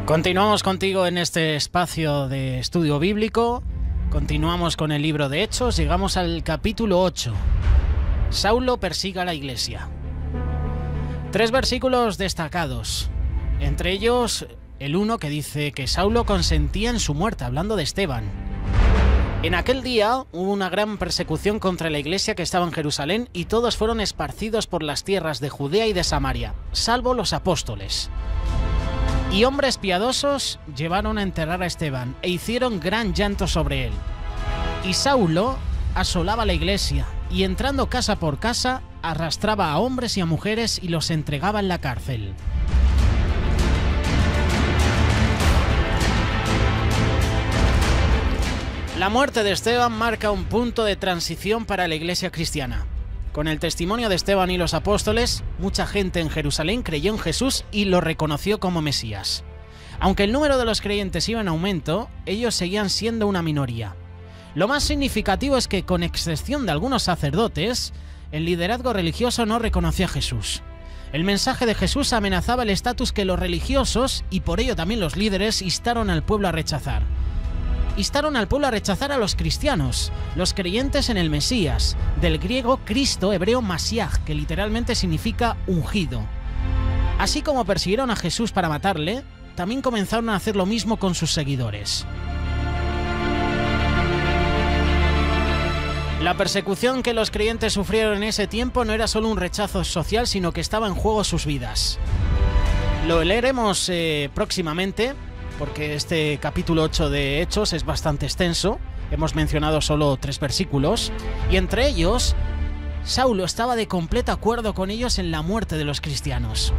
Continuamos contigo en este espacio de estudio bíblico. Continuamos con el libro de Hechos. Llegamos al capítulo 8. Saulo persigue a la iglesia. 3 versículos destacados. Entre ellos, el 1 que dice que Saulo consentía en su muerte, hablando de Esteban. En aquel día hubo una gran persecución contra la iglesia que estaba en Jerusalén y todos fueron esparcidos por las tierras de Judea y de Samaria, salvo los apóstoles. Y hombres piadosos llevaron a enterrar a Esteban e hicieron gran llanto sobre él. Y Saulo asolaba la iglesia y entrando casa por casa arrastraba a hombres y a mujeres y los entregaba en la cárcel. La muerte de Esteban marca un punto de transición para la iglesia cristiana. Con el testimonio de Esteban y los apóstoles, mucha gente en Jerusalén creyó en Jesús y lo reconoció como Mesías. Aunque el número de los creyentes iba en aumento, ellos seguían siendo una minoría. Lo más significativo es que, con excepción de algunos sacerdotes, el liderazgo religioso no reconoció a Jesús. El mensaje de Jesús amenazaba el estatus que los religiosos, y por ello también los líderes, instaron al pueblo a rechazar. Instaron al pueblo a rechazar a los cristianos, los creyentes en el Mesías, del griego Cristo, hebreo Masiaj, que literalmente significa ungido. Así como persiguieron a Jesús para matarle, también comenzaron a hacer lo mismo con sus seguidores. La persecución que los creyentes sufrieron en ese tiempo no era solo un rechazo social, sino que estaba en juego sus vidas. Lo leeremos próximamente, porque este capítulo 8 de Hechos es bastante extenso. Hemos mencionado solo 3 versículos, y entre ellos, Saulo estaba de completo acuerdo con ellos en la muerte de los cristianos.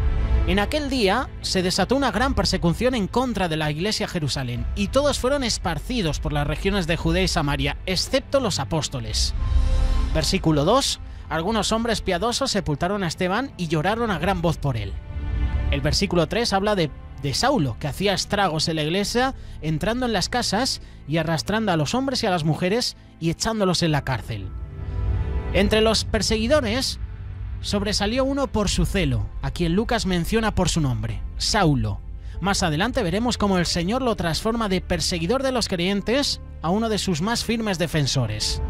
En aquel día se desató una gran persecución en contra de la iglesia de Jerusalén, y todos fueron esparcidos por las regiones de Judea y Samaria, excepto los apóstoles. Versículo 2. Algunos hombres piadosos sepultaron a Esteban y lloraron a gran voz por él. El versículo 3 habla de Saulo, que hacía estragos en la iglesia, entrando en las casas y arrastrando a los hombres y a las mujeres y echándolos en la cárcel. Entre los perseguidores sobresalió uno por su celo, a quien Lucas menciona por su nombre, Saulo. Más adelante veremos cómo el Señor lo transforma de perseguidor de los creyentes a uno de sus más firmes defensores.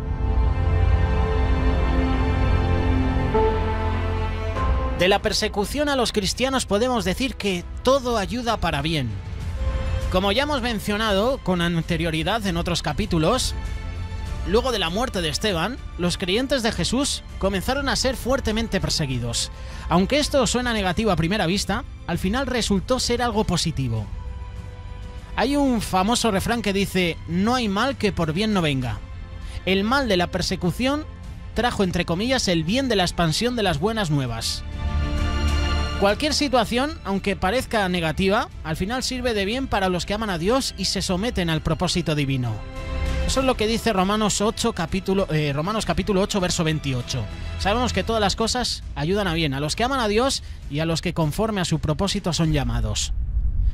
De la persecución a los cristianos podemos decir que todo ayuda para bien. Como ya hemos mencionado con anterioridad en otros capítulos, luego de la muerte de Esteban, los creyentes de Jesús comenzaron a ser fuertemente perseguidos. Aunque esto suena negativo a primera vista, al final resultó ser algo positivo. Hay un famoso refrán que dice: no hay mal que por bien no venga. El mal de la persecución trajo, entre comillas, el bien de la expansión de las buenas nuevas. Cualquier situación, aunque parezca negativa, al final sirve de bien para los que aman a Dios y se someten al propósito divino. Eso es lo que dice Romanos capítulo 8, verso 28. Sabemos que todas las cosas ayudan a bien, a los que aman a Dios y a los que conforme a su propósito son llamados.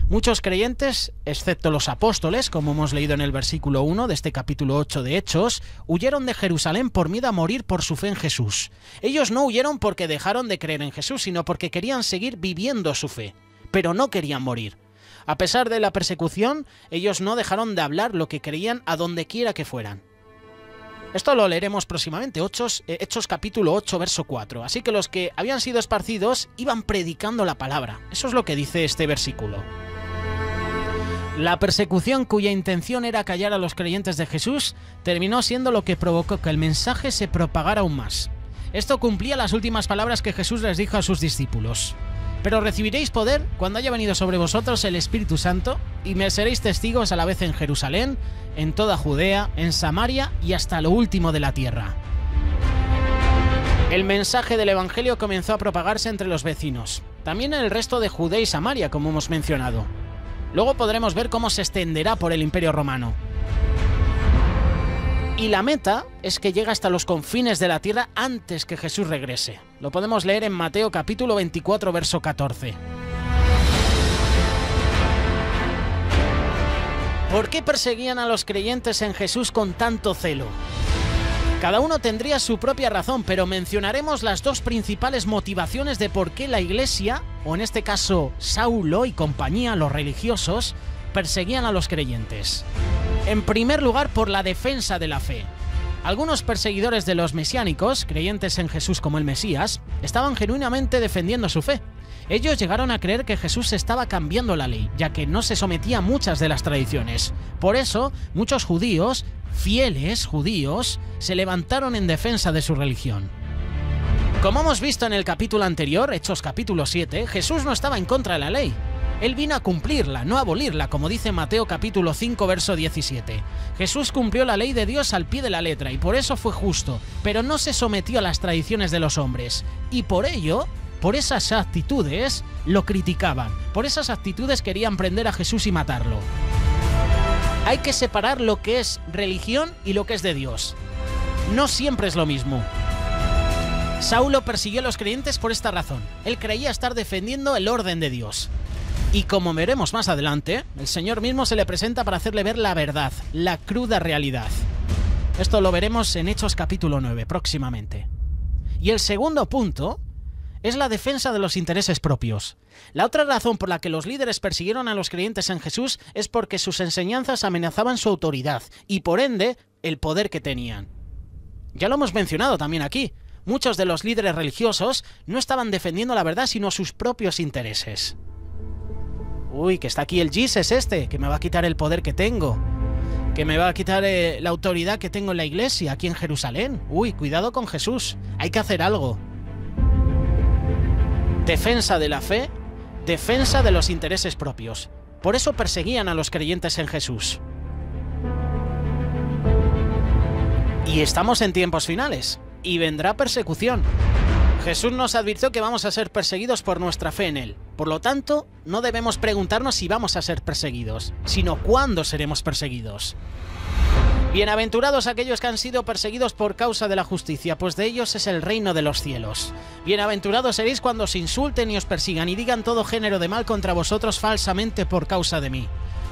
Muchos creyentes, excepto los apóstoles, como hemos leído en el versículo 1 de este capítulo 8 de Hechos, huyeron de Jerusalén por miedo a morir por su fe en Jesús. Ellos no huyeron porque dejaron de creer en Jesús, sino porque querían seguir viviendo su fe, pero no querían morir. A pesar de la persecución, ellos no dejaron de hablar lo que creían a donde quiera que fueran. Esto lo leeremos próximamente, Hechos capítulo 8, verso 4. Así que los que habían sido esparcidos iban predicando la palabra. Eso es lo que dice este versículo. La persecución, cuya intención era callar a los creyentes de Jesús, terminó siendo lo que provocó que el mensaje se propagara aún más. Esto cumplía las últimas palabras que Jesús les dijo a sus discípulos: pero recibiréis poder cuando haya venido sobre vosotros el Espíritu Santo, y me seréis testigos a la vez en Jerusalén, en toda Judea, en Samaria y hasta lo último de la tierra. El mensaje del Evangelio comenzó a propagarse entre los vecinos, también en el resto de Judea y Samaria, como hemos mencionado. Luego podremos ver cómo se extenderá por el Imperio Romano. Y la meta es que llegue hasta los confines de la tierra antes que Jesús regrese. Lo podemos leer en Mateo capítulo 24, verso 14. ¿Por qué perseguían a los creyentes en Jesús con tanto celo? Cada uno tendría su propia razón, pero mencionaremos las 2 principales motivaciones de por qué la Iglesia o en este caso Saulo y compañía, los religiosos, perseguían a los creyentes. En primer lugar, por la defensa de la fe. Algunos perseguidores de los mesiánicos, creyentes en Jesús como el Mesías, estaban genuinamente defendiendo su fe. Ellos llegaron a creer que Jesús estaba cambiando la ley, ya que no se sometía a muchas de las tradiciones. Por eso, muchos judíos, fieles judíos, se levantaron en defensa de su religión. Como hemos visto en el capítulo anterior, Hechos capítulo 7, Jesús no estaba en contra de la ley. Él vino a cumplirla, no a abolirla, como dice Mateo capítulo 5, verso 17. Jesús cumplió la ley de Dios al pie de la letra y por eso fue justo, pero no se sometió a las tradiciones de los hombres. Y por ello, por esas actitudes, lo criticaban. Por esas actitudes querían prender a Jesús y matarlo. Hay que separar lo que es religión y lo que es de Dios. No siempre es lo mismo. Saulo persiguió a los creyentes por esta razón. Él creía estar defendiendo el orden de Dios. Y como veremos más adelante, el Señor mismo se le presenta para hacerle ver la verdad, la cruda realidad. Esto lo veremos en Hechos capítulo 9 próximamente. Y el segundo punto es la defensa de los intereses propios. La otra razón por la que los líderes persiguieron a los creyentes en Jesús es porque sus enseñanzas amenazaban su autoridad y por ende el poder que tenían. Ya lo hemos mencionado también aquí. Muchos de los líderes religiosos no estaban defendiendo la verdad sino sus propios intereses. Uy, que está aquí el Jesus este, que me va a quitar el poder que tengo. Que me va a quitar la autoridad que tengo en la iglesia, aquí en Jerusalén. Uy, cuidado con Jesús. Hay que hacer algo. Defensa de la fe, defensa de los intereses propios. Por eso perseguían a los creyentes en Jesús. Y estamos en tiempos finales. Y vendrá persecución. Jesús nos advirtió que vamos a ser perseguidos por nuestra fe en Él. Por lo tanto, no debemos preguntarnos si vamos a ser perseguidos, sino cuándo seremos perseguidos. Bienaventurados aquellos que han sido perseguidos por causa de la justicia, pues de ellos es el reino de los cielos. Bienaventurados seréis cuando os insulten y os persigan y digan todo género de mal contra vosotros falsamente por causa de mí.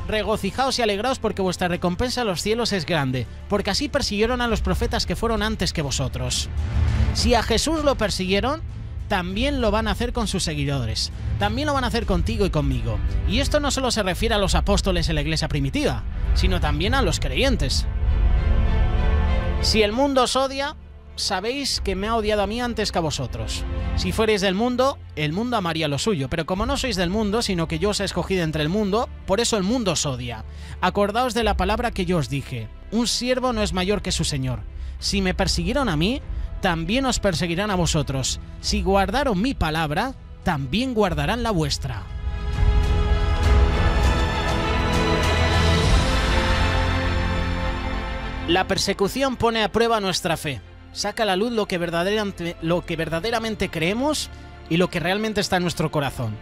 Regocijaos y alegraos porque vuestra recompensa en los cielos es grande, porque así persiguieron a los profetas que fueron antes que vosotros. Si a Jesús lo persiguieron, también lo van a hacer con sus seguidores. También lo van a hacer contigo y conmigo. Y esto no solo se refiere a los apóstoles en la iglesia primitiva, sino también a los creyentes. Si el mundo os odia, sabéis que me ha odiado a mí antes que a vosotros. Si fuereis del mundo, el mundo amaría lo suyo, pero como no sois del mundo, sino que yo os he escogido entre el mundo, por eso el mundo os odia. Acordaos de la palabra que yo os dije, un siervo no es mayor que su señor. Si me persiguieron a mí, también os perseguirán a vosotros. Si guardaron mi palabra, también guardarán la vuestra. La persecución pone a prueba nuestra fe. Saca a la luz lo que verdaderamente creemos y lo que realmente está en nuestro corazón.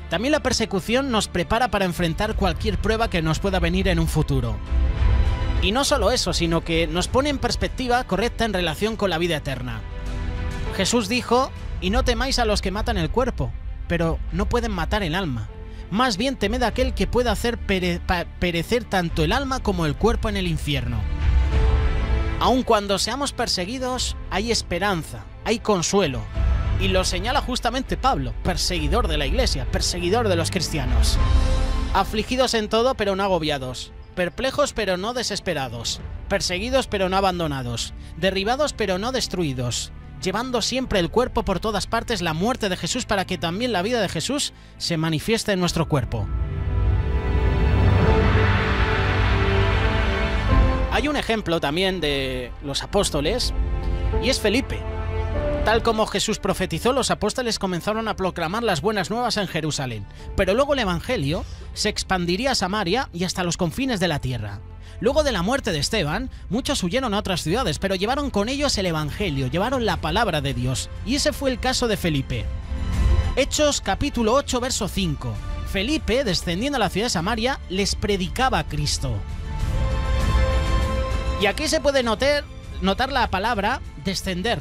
También la persecución nos prepara para enfrentar cualquier prueba que nos pueda venir en un futuro. Y no solo eso, sino que nos pone en perspectiva correcta en relación con la vida eterna. Jesús dijo, y no temáis a los que matan el cuerpo, pero no pueden matar el alma. Más bien temed a aquel que pueda hacer perecer tanto el alma como el cuerpo en el infierno. Aun cuando seamos perseguidos, hay esperanza, hay consuelo. Y lo señala justamente Pablo, perseguidor de la iglesia, perseguidor de los cristianos. Afligidos en todo, pero no agobiados. Perplejos, pero no desesperados. Perseguidos, pero no abandonados. Derribados, pero no destruidos. Llevando siempre el cuerpo por todas partes, la muerte de Jesús, para que también la vida de Jesús se manifieste en nuestro cuerpo. Hay un ejemplo también de los apóstoles, y es Felipe. Tal como Jesús profetizó, los apóstoles comenzaron a proclamar las buenas nuevas en Jerusalén, pero luego el evangelio se expandiría a Samaria y hasta los confines de la tierra. Luego de la muerte de Esteban, muchos huyeron a otras ciudades, pero llevaron con ellos el evangelio, llevaron la palabra de Dios, y ese fue el caso de Felipe. Hechos capítulo 8, verso 5. Felipe, descendiendo a la ciudad de Samaria, les predicaba a Cristo. Y aquí se puede notar la palabra descender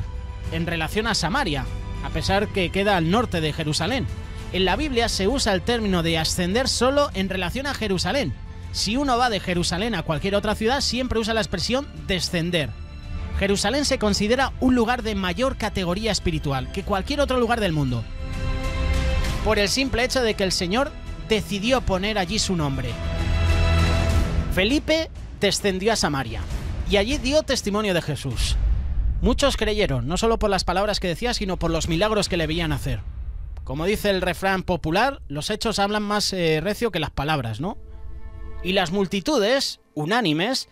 en relación a Samaria, a pesar que queda al norte de Jerusalén. En la Biblia se usa el término de ascender solo en relación a Jerusalén. Si uno va de Jerusalén a cualquier otra ciudad, siempre usa la expresión descender. Jerusalén se considera un lugar de mayor categoría espiritual que cualquier otro lugar del mundo. por el simple hecho de que el Señor decidió poner allí su nombre. Felipe descendió a Samaria y allí dio testimonio de Jesús. Muchos creyeron, no solo por las palabras que decía, sino por los milagros que le veían hacer. Como dice el refrán popular, los hechos hablan más recio que las palabras, ¿no? Y las multitudes, unánimes,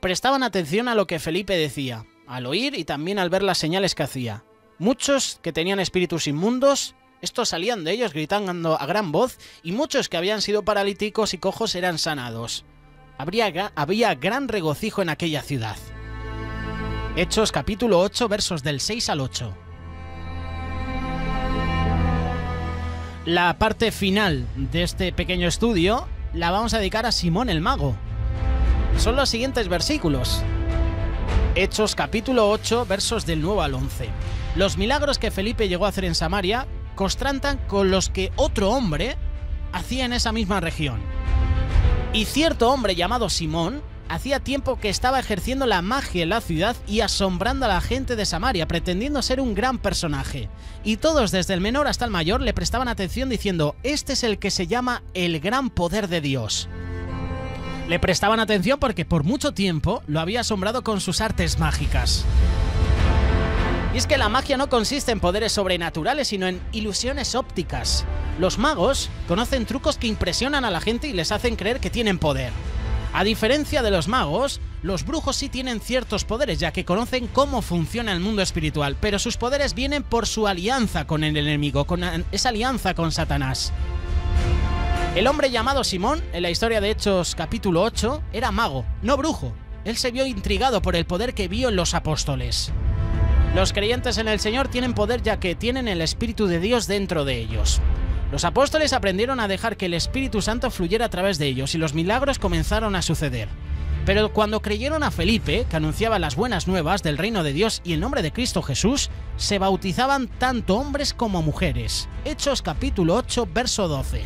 prestaban atención a lo que Felipe decía, al oír y también al ver las señales que hacía. Muchos que tenían espíritus inmundos, estos salían de ellos gritando a gran voz, y muchos que habían sido paralíticos y cojos eran sanados. Había gran regocijo en aquella ciudad. Hechos capítulo 8, versos del 6 al 8. La parte final de este pequeño estudio la vamos a dedicar a Simón el Mago. Son los siguientes versículos. Hechos capítulo 8, versos del 9 al 11. Los milagros que Felipe llegó a hacer en Samaria contrastan con los que otro hombre hacía en esa misma región. Y cierto hombre llamado Simón hacía tiempo que estaba ejerciendo la magia en la ciudad y asombrando a la gente de Samaria, pretendiendo ser un gran personaje. Y todos, desde el menor hasta el mayor, le prestaban atención diciendo: este es el que se llama el gran poder de Dios. Le prestaban atención porque por mucho tiempo lo había asombrado con sus artes mágicas. Y es que la magia no consiste en poderes sobrenaturales, sino en ilusiones ópticas. Los magos conocen trucos que impresionan a la gente y les hacen creer que tienen poder. A diferencia de los magos, los brujos sí tienen ciertos poderes, ya que conocen cómo funciona el mundo espiritual, pero sus poderes vienen por su alianza con el enemigo, con esa alianza con Satanás. El hombre llamado Simón, en la historia de Hechos capítulo 8, era mago, no brujo. Él se vio intrigado por el poder que vio en los apóstoles. Los creyentes en el Señor tienen poder ya que tienen el Espíritu de Dios dentro de ellos. Los apóstoles aprendieron a dejar que el Espíritu Santo fluyera a través de ellos y los milagros comenzaron a suceder. Pero cuando creyeron a Felipe, que anunciaba las buenas nuevas del reino de Dios y el nombre de Cristo Jesús, se bautizaban tanto hombres como mujeres. Hechos capítulo 8, verso 12.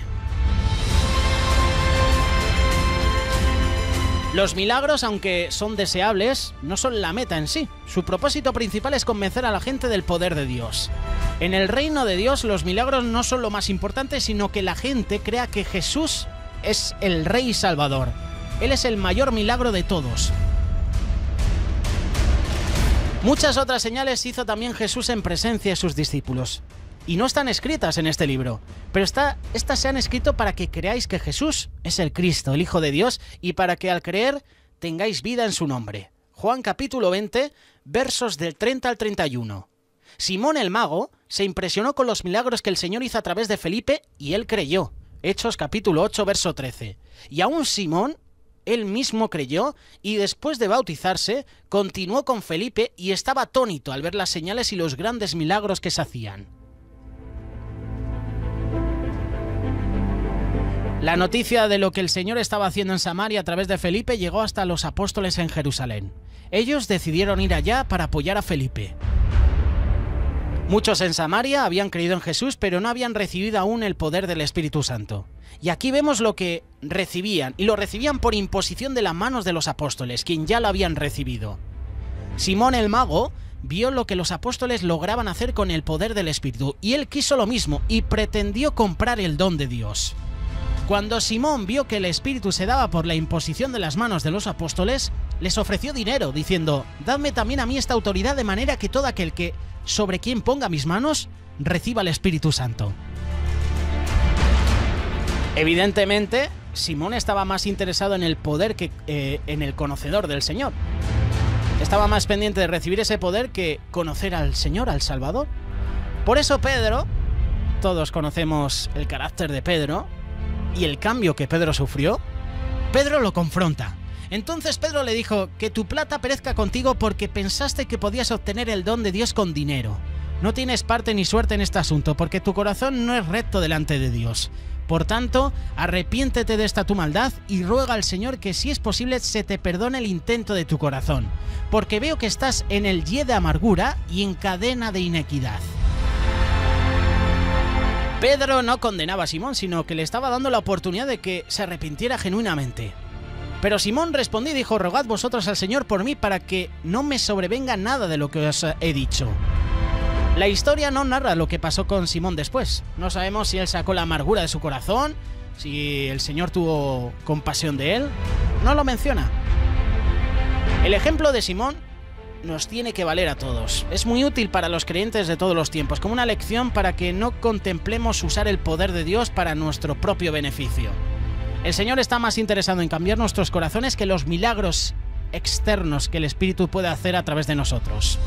Los milagros, aunque son deseables, no son la meta en sí. Su propósito principal es convencer a la gente del poder de Dios. En el reino de Dios, los milagros no son lo más importante, sino que la gente crea que Jesús es el Rey y Salvador. Él es el mayor milagro de todos. Muchas otras señales hizo también Jesús en presencia de sus discípulos. Y no están escritas en este libro, pero estas se han escrito para que creáis que Jesús es el Cristo, el Hijo de Dios, y para que al creer tengáis vida en su nombre. Juan capítulo 20, versos del 30 al 31. Simón el Mago se impresionó con los milagros que el Señor hizo a través de Felipe y él creyó. Hechos capítulo 8, verso 13. Y aún Simón, él mismo creyó y después de bautizarse, continuó con Felipe y estaba atónito al ver las señales y los grandes milagros que se hacían. La noticia de lo que el Señor estaba haciendo en Samaria a través de Felipe llegó hasta los apóstoles en Jerusalén. Ellos decidieron ir allá para apoyar a Felipe. Muchos en Samaria habían creído en Jesús, pero no habían recibido aún el poder del Espíritu Santo. Y aquí vemos lo que recibían, y lo recibían por imposición de las manos de los apóstoles, quien ya lo habían recibido. Simón el Mago vio lo que los apóstoles lograban hacer con el poder del Espíritu, y él quiso lo mismo, y pretendió comprar el don de Dios. Cuando Simón vio que el Espíritu se daba por la imposición de las manos de los apóstoles, les ofreció dinero, diciendo: «Dadme también a mí esta autoridad de manera que todo aquel que sobre quien ponga mis manos reciba el Espíritu Santo». Evidentemente, Simón estaba más interesado en el poder que en el conocedor del Señor. Estaba más pendiente de recibir ese poder que conocer al Señor, al Salvador. Por eso Pedro, todos conocemos el carácter de Pedro, y el cambio que Pedro sufrió, Pedro lo confronta. Entonces Pedro le dijo: «Que tu plata perezca contigo porque pensaste que podías obtener el don de Dios con dinero. No tienes parte ni suerte en este asunto, porque tu corazón no es recto delante de Dios. Por tanto, arrepiéntete de esta tu maldad y ruega al Señor que, si es posible, se te perdone el intento de tu corazón, porque veo que estás en el yed de amargura y en cadena de inequidad». Pedro no condenaba a Simón, sino que le estaba dando la oportunidad de que se arrepintiera genuinamente. Pero Simón respondió y dijo: «Rogad vosotros al Señor por mí para que no me sobrevenga nada de lo que os he dicho». La historia no narra lo que pasó con Simón después. No sabemos si él sacó la amargura de su corazón, si el Señor tuvo compasión de él. No lo menciona. El ejemplo de Simón nos tiene que valer a todos. Es muy útil para los creyentes de todos los tiempos, como una lección para que no contemplemos usar el poder de Dios para nuestro propio beneficio. El Señor está más interesado en cambiar nuestros corazones que los milagros externos que el Espíritu puede hacer a través de nosotros.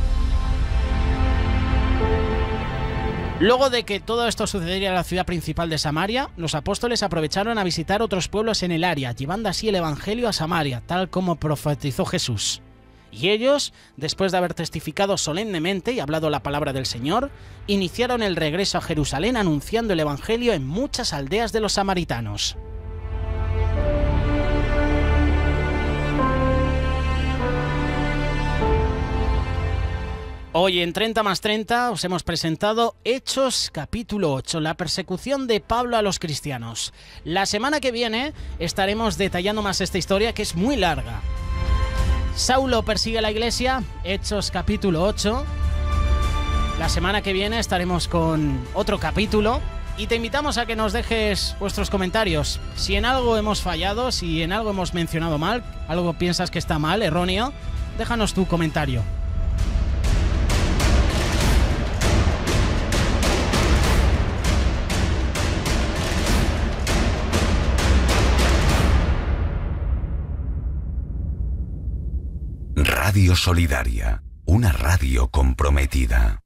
Luego de que todo esto sucediera en la ciudad principal de Samaria, los apóstoles aprovecharon a visitar otros pueblos en el área, llevando así el evangelio a Samaria, tal como profetizó Jesús. Y ellos, después de haber testificado solemnemente y hablado la palabra del Señor, iniciaron el regreso a Jerusalén anunciando el evangelio en muchas aldeas de los samaritanos. Hoy en 30 más 30 os hemos presentado Hechos capítulo 8, la persecución de Pablo a los cristianos. La semana que viene estaremos detallando más esta historia, que es muy larga. Saulo persigue a la iglesia, Hechos capítulo 8. La semana que viene estaremos con otro capítulo y te invitamos a que nos dejes vuestros comentarios. Si en algo hemos fallado, si en algo hemos mencionado mal, algo piensas que está mal, erróneo, déjanos tu comentario. Radio Solidaria, una radio comprometida.